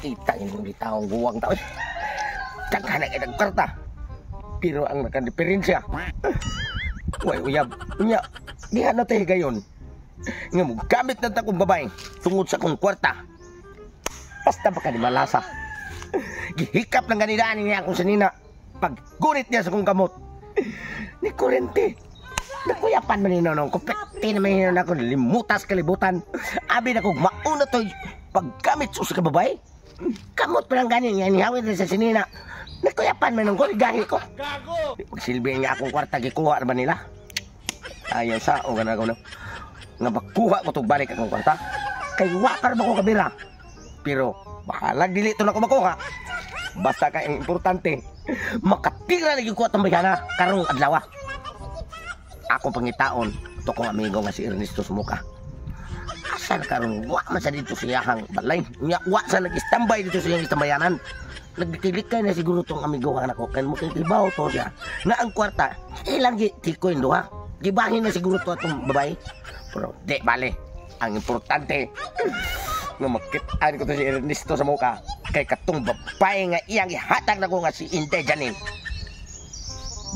Kita yung mga taong guwang tao. Kaghanap ay nagkarta. Pero ang nakadiferensya. Uy, uyab. Unya, diha na tayo gayon. Nga mo, gamit na takong babae. Tungod sa kong kwarta. Basta baka di malasa. Gihikap ng ganidaan niya akong sanina. Paggunit niya sa kong kamot. Ni kurente. Nakuyapan man nino nung kupete na may na ako limutas kalibutan. Abi na kong mauna to paggamit sa babae. Kamot pa lang ganin niya nihawin na sa sinina. Nakuyapan man nung gahi ko. Pagsilbi niya akong kwarta gikuha na ba nila? Ayaw sa o gana ko na. Nga magkuha ko itong balik akong kwarta. Kay wakar ba ko kabira. Pero bahala dilito na ko makuha. Basta ka ang importante. Makatira lagi ko itong bayana karong adlaw. Ako pangitaon, ito kong amigo nga si Ernesto Sumuka. Asan karong wa man sa dito siyahang balay. Wa sa nag-istambay dito siyang istambayanan. Nagkilikay na siguro tong amigo nga nako. Kan mo kay tibaw to siya. Na ang kwarta, ilang tikoy duha. Gibahin na siguro to atong babae. Pero di bale. Ang importante nga makitaan ko to si Ernesto Sumuka. Kay katong babae nga iyang ihatag na ko nga si Inte Janine.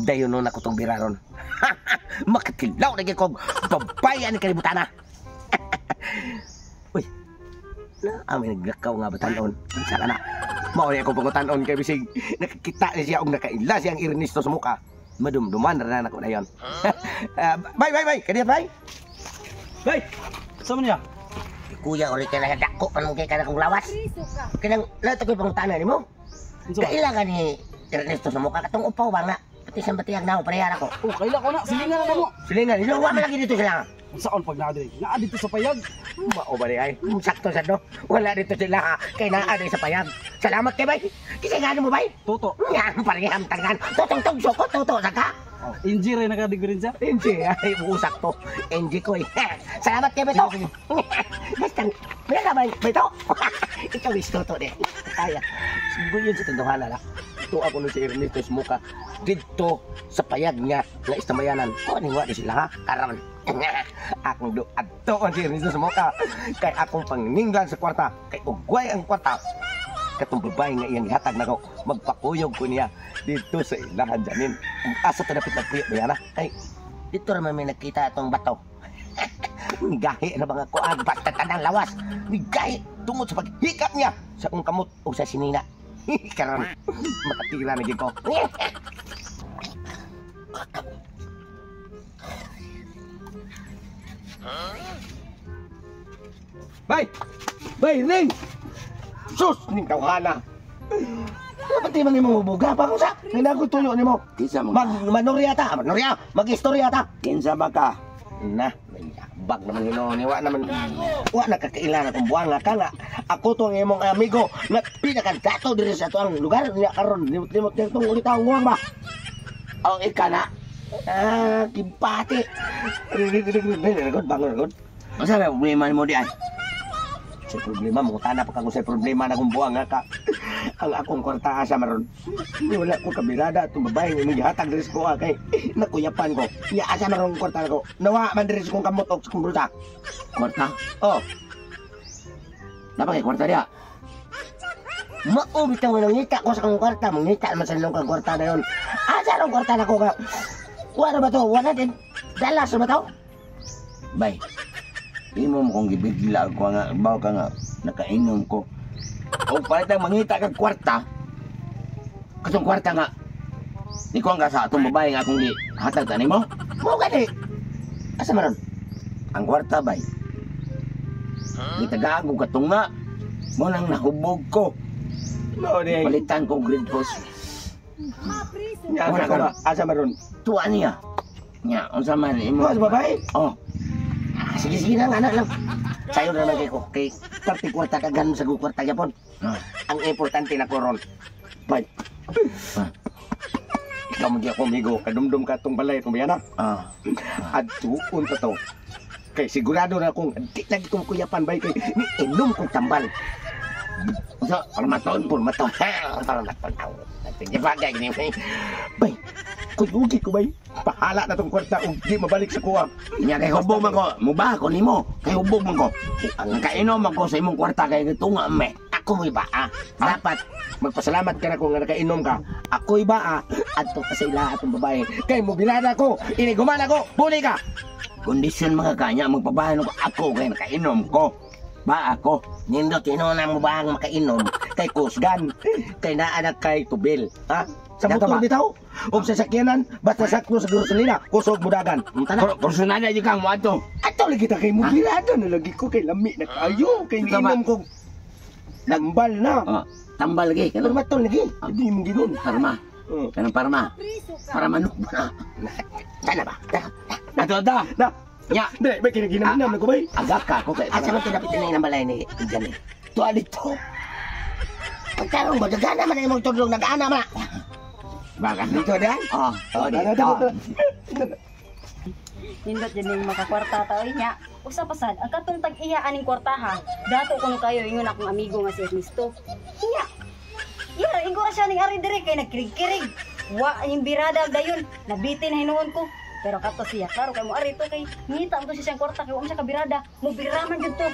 Dayon nun ako tong biraron. Makatilaw na kong babayan ni kalibutana. Uy, amin naglakaw nga batanon. Saka na, mauli ako pangutanon kay bisig nakikita niya siya og nakaila siyang Ernesto Sumuka. Madumduman na ako na yun. Bye, kaniya bye. Bye, saan mo niya? Kuya, ulit ka na dako pa nung kaya ka na kong lawas. Kaya nato ko pangutanan ni mo. Kailangan ni Ernesto Sumuka katong upaw ba nga? Pati siyang batiyag na ako, parehara ko. Oh, kaila ko na. Silingan na mo. Silingan? Iluwa mo lagi dito sila. Saan pag naadri? Naa dito sa payag. Mao ba ay? Sakto sa do. Wala dito sila ha. Kay naadri sa payag. Salamat kay bay. Kasi nga mo bay? Toto. Yan, pareham tangan. Totong tugso ko, toto sa ka. Oh, Inji rin nakadigbirin siya. Inji, ay usak to. Inji ko eh. Salamat kay Beto. Basta, wala ka ba, Beto? Ikaw is toto eh. Kaya, siguro yun sa tinduhan na. Ito ako nun si Ernesto Sumuka. Dito sa payag niya na istamayanan. O, ningwa di sila ha. Karam. Akong doon doon si Ernesto Sumuka. Kay akong pangninggan sa kwarta. Kay ugway ang kwarta. Katong babae nga iyang ihatag na ko. Magpakuyog ko niya dito sa ilahan Janine. Ang asa tanapit na puyo ba ay dito naman may nakita itong bato. Nigahi na mga kuan. Basta tanang lawas. Nigahi tungod sa paghikap niya sa kong kamot o sa sinina. Karon makatira na ko. Bay, ring! Sus, ning tawhana. Pati man imong buga pa ko sa. Ninago tuyo nimo. Kinsa mo? Manorya ta, mag-istorya ta. Kinsa ba ka? Na, bag naman hinoni, wa nakakailan akong buwanga ka nga. Ako to ang imong amigo na pinakadato diri sa tuang lugar niya karon. Limot tong ulit ang guwang ba? Ang ikana. Kimpati. Bangon. Masa may problema mo diyan? Sa problema, mangutana pa kung sa problema na kung buwanga ka. Ang akong kwarta asa maron. Wala ko kabirada itong babae nga naghatag diri sa kuha kay nakuyapan ko. Iya asa maron kwarta ko. Nawa man diri sa kong kamot o sa kong brusa. Kwarta? Oh. Dapat kay kwarta dia. Mao bitaw nga ngita ko sa kong kwarta, mangita man sa kong kwarta na yon. Asa rong kwarta na ko nga. Wala ba to? Wala din. Dalas ba to? Bay. Imo mo kong gibigla ko nga baw ka nga nakainom ko. O palitang mangita kag kwarta. Katong kwarta nga. Di ko nga sa atong babae nga akong gihatag tani mo. Mo gani. Asa maron? Ang kwarta bay. Gitagago katong nga. Mo nang nahubog ko. No, di. Palitan ko grade post. Nya asa ko asa maron? Tuwa niya. Nya unsa man imo? Mo sa babae? Oh. Sige lang, anak lang. Sayo na naman ko. Kay 30 kwarta ka ganun sa kwarta Japon. Ang importante na ko ron. Bay. Ikaw mo di ako, amigo. Kadumdum ka itong balay itong bayana. At tuon ka to. Kay sigurado na akong di lagi kong kuyapan, bay. Kay ni inom kong tambal. So, parmaton. Parmaton. Nagpagay gini. Bay. Kuy-ugi ko bay. Pahala na tong kwarta ug di mabalik sa kuha. Nya kay hubog man ko, muba ko nimo. Kay hubog man ko. Ang kainom man ko sa imong kwarta kay tunga me. Ako ako mo'y baa. Dapat magpasalamat ka na kung nakainom ka. Ako'y baa at to sa ila atong babae. Kay mo binada ko, iniguman ako, buli ka. Kondisyon mga kanya, magpabahan ako kay nakainom ko. Ba ako, Nindot, inuna mo ba ang makainom? Kay kusgan, kay naanak kay tubil. Ha? Sa Dato motor ba? bitaw, o sa sakyanan, basta sakto sa gasolina, kusog budagan. Tana. personal na di kang mo ato. Ato lagi ta kay mo birada na lagi ko kay lami na kayo. Kay Ito ba? inom ko lambal na. Oh, tambal lagi. Pero matol lagi, hindi mo ginon. Parma. Kanang parma. Para manok ba? Tana ba? Ato ito. Na, Nya. Dre, may kinaginam-inam na ko ba? Agak ka ako kay. Asa man tinapit na yung balay ni Diyan eh. Tuwa dito. Pagkarong mo, nagana man yung tudlong nag-ana man. Baka Dito dan? Oh, Dito. Nindot din yung makakwarta tao niya. Usa pasad, ang katong tag-iya aning kwartaha. Dato kuno kayo ingon akong amigo nga si Ernesto. Iya. Iya, ingo ra siya ning ari dire kay nagkirig-kirig. Wa yung birada dayon, nabitin na hinuon ko. Pero kato siya, klaro kay mo ari to kay ngita mo to siya siyang kwarta kay wa mo siya kabirada. Mo biraman jud to.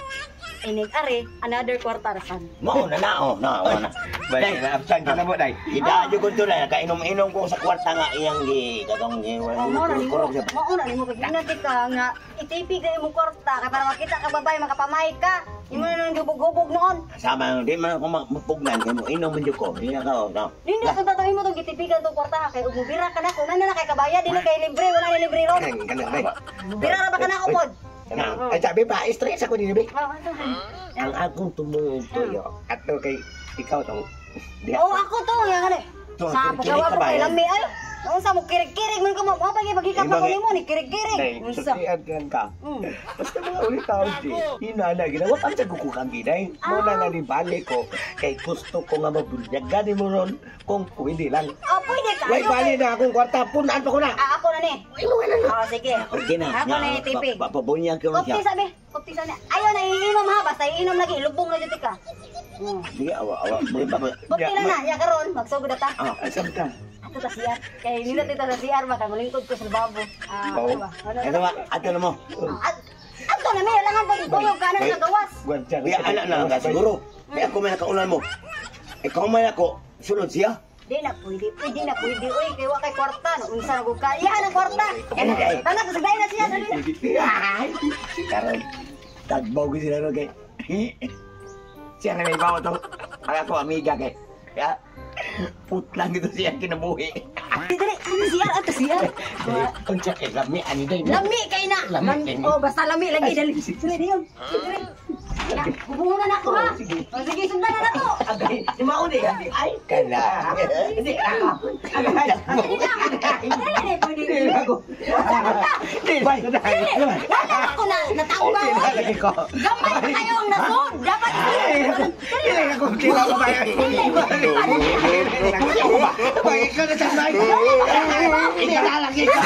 Inig ari another kwarta rasan. mo na nao, nao na. Baik, naabsan ka na mo, day. Idadyo ko to na, kainom-inom ko sa kwarta nga iyang di, katong di, Oh, mauna ni mo. kurog siya. Mauna ni mo kay ginati ka nga itipi kay mo kwarta kay para makita ka babay makapamay ka. Imo na nang gubog-gubog noon. Sama, di man ako mapugnan, kaya mo inom man dyan ko. Hindi ka, no. Hindi ko tatawin mo tong gitipigan tong kwarta kay ug mubira ka na ko na kay kabaya dili kay libre wala ni libre ron. Ganun, day. Mubira ra ba ka na ko pod? Ay, sabi ba, stress ako din, bay. Oh, ano? Ang akong tumungog tuyo, at to kay ikaw tong... Oh, ako to yang ani. To, Sa kirig-kirig pagawa ka ko ba kay yan? lami ay. Unsa mo kirig-kirig man ka mo? Mo pagi pagikap Ibang- ko nimo ni kirig-kirig. Day, Unsa? sutian kan ka. Mm. Basta mga ulit tao di, hinala gina. Wag ang sago ko kang ginay. Muna nga ni balik ko, kay gusto ko nga mabulyagan mo ron kung pwede lang. Ah, pwede ka. Wait, bali na akong kwarta, punaan pa ko na. Ah, ako na ni. Oh, sige. Okay na. Ako na itipi. Papabunyang ko Kopti siya. sabi. Kopti sana. Ayaw na iinom ha. Basta iinom lagi. Lubong na dito ka. Sige, awa. Kopti lang na. Ya karon. Magsugod na ta. Ah, Asam ka? Ato ta siyar. Kaya nila dito sa siyar ba. Kaya malingkod ko sa babo. Ah, Oo. ano ba? Ano ito ba, ato na mo. Ato na may langan pag tuyog ka na sa gawas. Gwantiyan. Kaya anak na lang, siguro. Kaya ako may nakaulan mo. Ikaw may ako, sunod siya. Di na pwede. Pwede na pwede. Uy, kaya wa kay kwarta. No, unsa na ko ka. Iyahan ang kwarta. Tanak, sagday na siya. Dali na. Ay, si Karon. Tagbaw ko sila ron kay. Siya na may bawa to. Ako amiga kay. Kaya, putlang ito siya kinabuhi. Di dali. Ano siyar? Ato siyar. Kung siya kay lami, ani day. Lami kay na. Lami kay na. Oh, basta lami lagi. Dali. Dali, diyon. Dali. Hubungan na ako ha. O sige, sundan na to. Agay, si Mauni ka. Ay, kala. Hindi, ako. Agay, ako. Dali, pwede. Hindi, ako. Hindi, bay. Wala ako na natao ba? Lagi ko. Gamay pa kayo ang nasod. Dapat Hindi, ako. Kila ko ba? Bay, ikaw na sa bay. Ikaw lalaki ka.